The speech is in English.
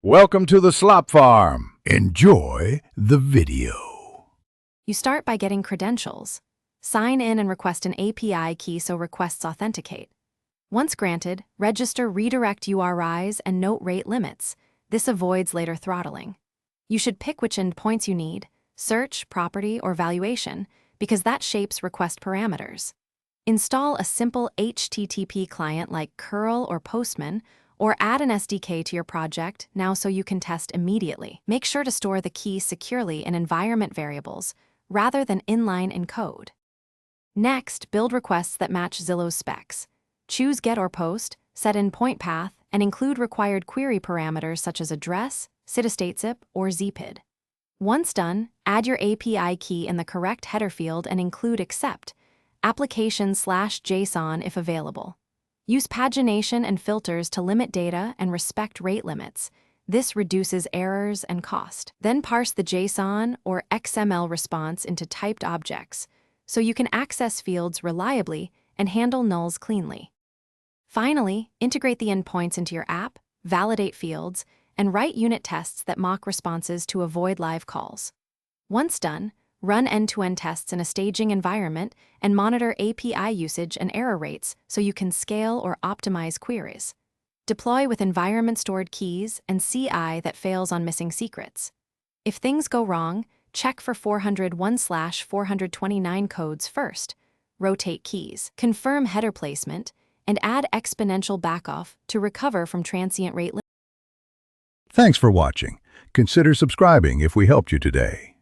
Welcome to the Slop Farm. Enjoy the video. You start by getting credentials. Sign in and request an API key so requests authenticate. Once granted, register redirect URIs and note rate limits. This avoids later throttling. You should pick which endpoints you need, search, property, or valuation, because that shapes request parameters. Install a simple HTTP client like curl or Postman, or add an SDK to your project now so you can test immediately. Make sure to store the key securely in environment variables rather than inline in code. Next, build requests that match Zillow's specs. Choose get or post, set endpoint path, and include required query parameters such as address, city-state-zip, or zpid. Once done, add your API key in the correct header field and include accept, application/JSON if available. Use pagination and filters to limit data and respect rate limits. This reduces errors and cost. Then parse the JSON or XML response into typed objects, so you can access fields reliably and handle nulls cleanly. Finally, integrate the endpoints into your app, validate fields, and write unit tests that mock responses to avoid live calls. Once done, run end-to-end tests in a staging environment and monitor API usage and error rates so you can scale or optimize queries. Deploy with environment-stored keys and CI that fails on missing secrets. If things go wrong, check for 401/429 codes first, rotate keys, confirm header placement, and add exponential backoff to recover from transient rate limits. Thanks for watching. Consider subscribing if we helped you today.